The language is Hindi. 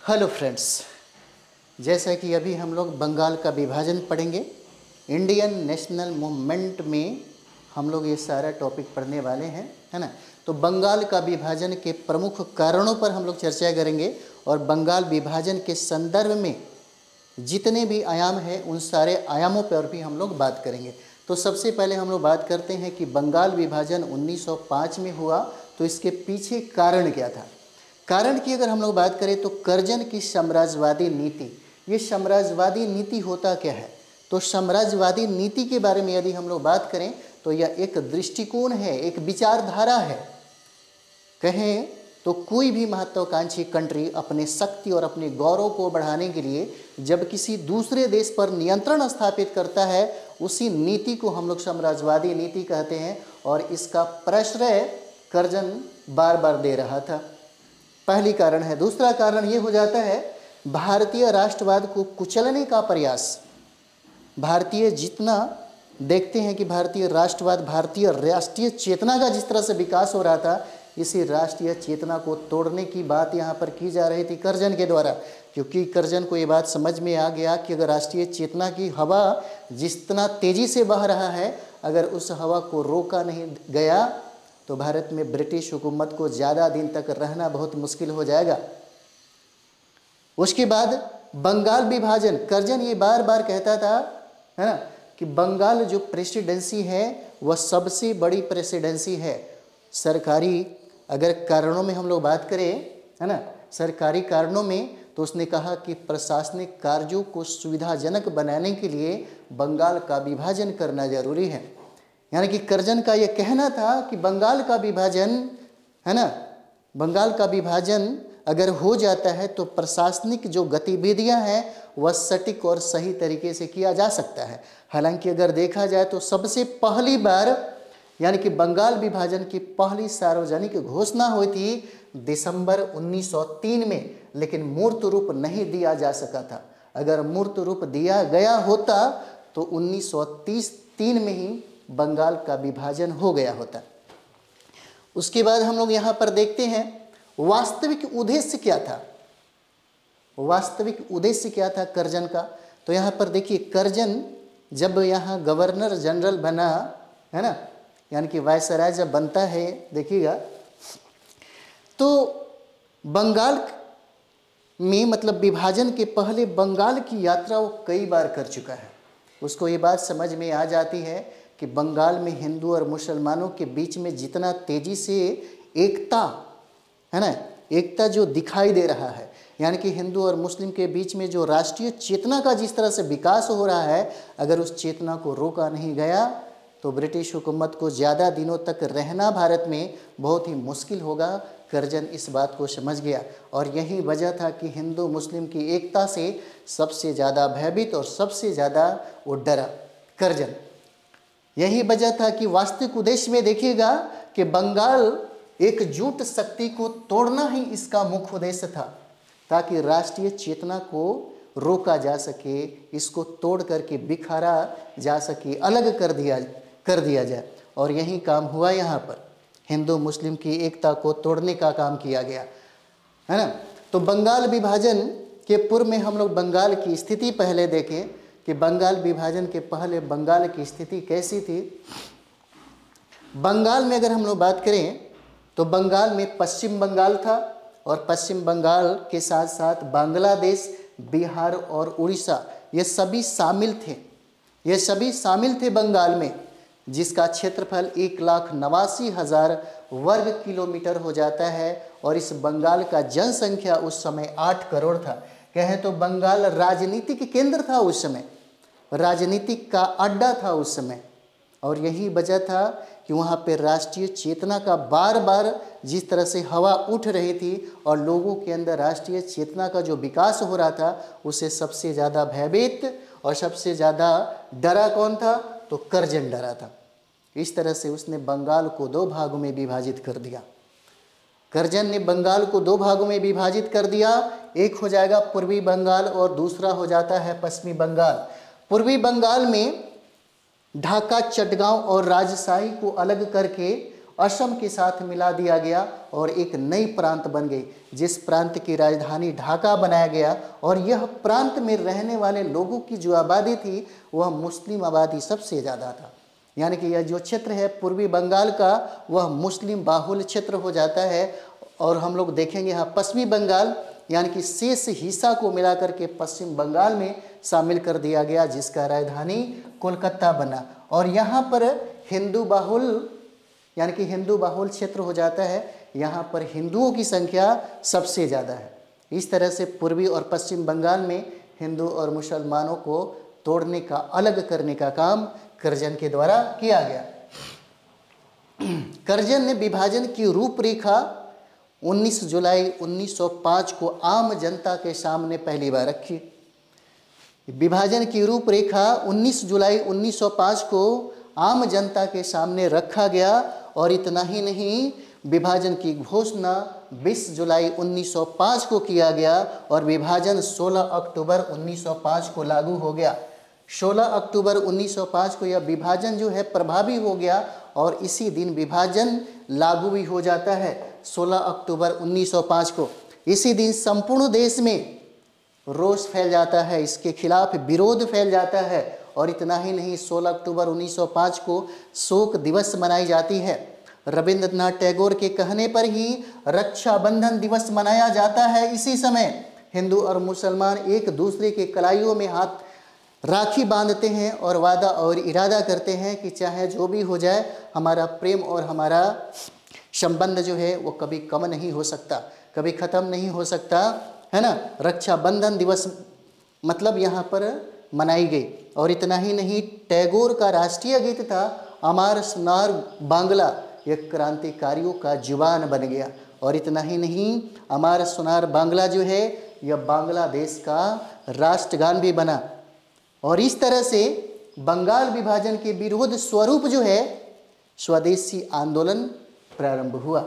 हेलो फ्रेंड्स, जैसा कि अभी हम लोग बंगाल का विभाजन पढ़ेंगे। इंडियन नेशनल मूवमेंट में हम लोग ये सारा टॉपिक पढ़ने वाले हैं, है ना। तो बंगाल का विभाजन के प्रमुख कारणों पर हम लोग चर्चा करेंगे और बंगाल विभाजन के संदर्भ में जितने भी आयाम हैं उन सारे आयामों पर भी हम लोग बात करेंगे। तो सबसे पहले हम लोग बात करते हैं कि बंगाल विभाजन 1905 में हुआ, तो इसके पीछे कारण क्या था। कारण की अगर हम लोग बात करें तो कर्जन की साम्राज्यवादी नीति। ये साम्राज्यवादी नीति होता क्या है? तो साम्राज्यवादी नीति के बारे में यदि हम लोग बात करें तो यह एक दृष्टिकोण है, एक विचारधारा है। कहें तो कोई भी महत्वाकांक्षी कंट्री अपने शक्ति और अपने गौरव को बढ़ाने के लिए जब किसी दूसरे देश पर नियंत्रण स्थापित करता है, उसी नीति को हम लोग साम्राज्यवादी नीति कहते हैं। और इसका प्रश्रय कर्जन बार बार दे रहा था। पहली कारण है। दूसरा कारण ये हो जाता है भारतीय राष्ट्रवाद को कुचलने का प्रयास। भारतीय जितना देखते हैं कि भारतीय राष्ट्रवाद, भारतीय राष्ट्रीय चेतना का जिस तरह से विकास हो रहा था, इसी राष्ट्रीय चेतना को तोड़ने की बात यहाँ पर की जा रही थी कर्जन के द्वारा। क्योंकि कर्जन को ये बात समझ में आ गया कि अगर राष्ट्रीय चेतना की हवा जितना तेजी से बह रहा है, अगर उस हवा को रोका नहीं गया तो भारत में ब्रिटिश हुकूमत को ज़्यादा दिन तक रहना बहुत मुश्किल हो जाएगा। उसके बाद बंगाल विभाजन, कर्जन ये बार बार कहता था, है ना, कि बंगाल जो प्रेसिडेंसी है वह सबसे बड़ी प्रेसिडेंसी है। सरकारी अगर कारणों में हम लोग बात करें, है ना, सरकारी कारणों में, तो उसने कहा कि प्रशासनिक कार्यों को सुविधाजनक बनाने के लिए बंगाल का विभाजन करना जरूरी है। यानी कि कर्जन का यह कहना था कि बंगाल का विभाजन, है ना, बंगाल का विभाजन अगर हो जाता है तो प्रशासनिक जो गतिविधियां हैं वह सटीक और सही तरीके से किया जा सकता है। हालांकि अगर देखा जाए तो सबसे पहली बार यानी कि बंगाल विभाजन की पहली सार्वजनिक घोषणा हुई थी दिसंबर 1903 में, लेकिन मूर्त रूप नहीं दिया जा सका था। अगर मूर्त रूप दिया गया होता तो 1933 में ही बंगाल का विभाजन हो गया होता। उसके बाद हम लोग यहाँ पर देखते हैं वास्तविक उद्देश्य क्या था। वास्तविक उद्देश्य क्या था कर्जन का? तो यहाँ पर देखिए, कर्जन जब यहाँ गवर्नर जनरल बना, है ना, यानी कि वायसराय जब बनता है, देखिएगा, तो बंगाल में मतलब विभाजन के पहले बंगाल की यात्रा वो कई बार कर चुका है। उसको ये बात समझ में आ जाती है कि बंगाल में हिंदू और मुसलमानों के बीच में जितना तेजी से एकता, है ना, एकता जो दिखाई दे रहा है, यानी कि हिंदू और मुस्लिम के बीच में जो राष्ट्रीय चेतना का जिस तरह से विकास हो रहा है, अगर उस चेतना को रोका नहीं गया तो ब्रिटिश हुकूमत को ज़्यादा दिनों तक रहना भारत में बहुत ही मुश्किल होगा। कर्जन इस बात को समझ गया और यही वजह था कि हिंदू मुस्लिम की एकता से सबसे ज़्यादा भयभीत और सबसे ज़्यादा वो डरा कर्जन। यही वजह था कि वास्तविक उद्देश्य में देखिएगा कि बंगाल एकजुट शक्ति को तोड़ना ही इसका मुख्य उद्देश्य था, ताकि राष्ट्रीय चेतना को रोका जा सके, इसको तोड़ करके बिखारा जा सके, अलग कर दिया जाए। और यही काम हुआ यहाँ पर, हिंदू मुस्लिम की एकता को तोड़ने का काम किया गया, है ना। तो बंगाल विभाजन के पूर्व में हम लोग बंगाल की स्थिति पहले देखें कि बंगाल विभाजन के पहले बंगाल की स्थिति कैसी थी। बंगाल में अगर हम लोग बात करें तो बंगाल में पश्चिम बंगाल था और पश्चिम बंगाल के साथ साथ बांग्लादेश, बिहार और उड़ीसा, ये सभी शामिल थे। ये सभी शामिल थे बंगाल में, जिसका क्षेत्रफल 1,89,000 वर्ग किलोमीटर हो जाता है। और इस बंगाल का जनसंख्या उस समय 8 करोड़ था। कहें तो बंगाल राजनीतिक केंद्र था उस समय, राजनीतिक का अड्डा था उस समय। और यही वजह था कि वहाँ पे राष्ट्रीय चेतना का बार बार जिस तरह से हवा उठ रही थी और लोगों के अंदर राष्ट्रीय चेतना का जो विकास हो रहा था, उसे सबसे ज़्यादा भयभीत और सबसे ज़्यादा डरा कौन था? तो कर्जन डरा था। इस तरह से उसने बंगाल को 2 भागों में विभाजित कर दिया। कर्जन ने बंगाल को 2 भागों में विभाजित कर दिया। एक हो जाएगा पूर्वी बंगाल और दूसरा हो जाता है पश्चिमी बंगाल। पूर्वी बंगाल में ढाका, चटगांव और राजशाही को अलग करके असम के साथ मिला दिया गया और एक नई प्रांत बन गई, जिस प्रांत की राजधानी ढाका बनाया गया। और यह प्रांत में रहने वाले लोगों की जो आबादी थी वह मुस्लिम आबादी सबसे ज़्यादा था। यानी कि यह जो क्षेत्र है पूर्वी बंगाल का, वह मुस्लिम बाहुल क्षेत्र हो जाता है। और हम लोग देखेंगे यहाँ पश्चिमी बंगाल यानी कि शेष हिस्सा को मिलाकर के पश्चिम बंगाल में शामिल कर दिया गया, जिसका राजधानी कोलकाता बना। और यहाँ पर हिंदू बाहुल यानी कि हिंदू बाहुल क्षेत्र हो जाता है, यहाँ पर हिंदुओं की संख्या सबसे ज़्यादा है। इस तरह से पूर्वी और पश्चिम बंगाल में हिंदू और मुसलमानों को तोड़ने का, अलग करने का काम कर्जन के द्वारा किया गया। कर्जन ने विभाजन की रूपरेखा 19 जुलाई 1905 को आम जनता के सामने पहली बार रखी। विभाजन की रूपरेखा 19 जुलाई 1905 को आम जनता के सामने रखा गया। और इतना ही नहीं, विभाजन की घोषणा 20 जुलाई 1905 को किया गया और विभाजन 16 अक्टूबर 1905 को लागू हो गया। 16 अक्टूबर 1905 को यह विभाजन जो है प्रभावी हो गया और इसी दिन विभाजन लागू भी हो जाता है। 16 अक्टूबर 1905 को इसी दिन संपूर्ण देश में रोष फैल जाता है, इसके खिलाफ विरोध फैल जाता है। और इतना ही नहीं, 16 अक्टूबर 1905 को शोक दिवस मनाई जाती है। रविंद्रनाथ टैगोर के कहने पर ही रक्षाबंधन दिवस मनाया जाता है। इसी समय हिंदू और मुसलमान एक दूसरे के कलाइयों में हाथ राखी बांधते हैं और वादा और इरादा करते हैं कि चाहे जो भी हो जाए, हमारा प्रेम और हमारा संबंध जो है वो कभी कम नहीं हो सकता, कभी ख़त्म नहीं हो सकता, है ना। रक्षाबंधन दिवस मतलब यहाँ पर मनाई गई। और इतना ही नहीं, टैगोर का राष्ट्रीय गीत था अमार सोनार बांग्ला, यह क्रांतिकारियों का जुबान बन गया। और इतना ही नहीं, अमार सोनार बांग्ला जो है यह बांग्लादेश का राष्ट्रगान भी बना। और इस तरह से बंगाल विभाजन के विरोध स्वरूप जो है स्वदेशी आंदोलन प्रारंभ हुआ।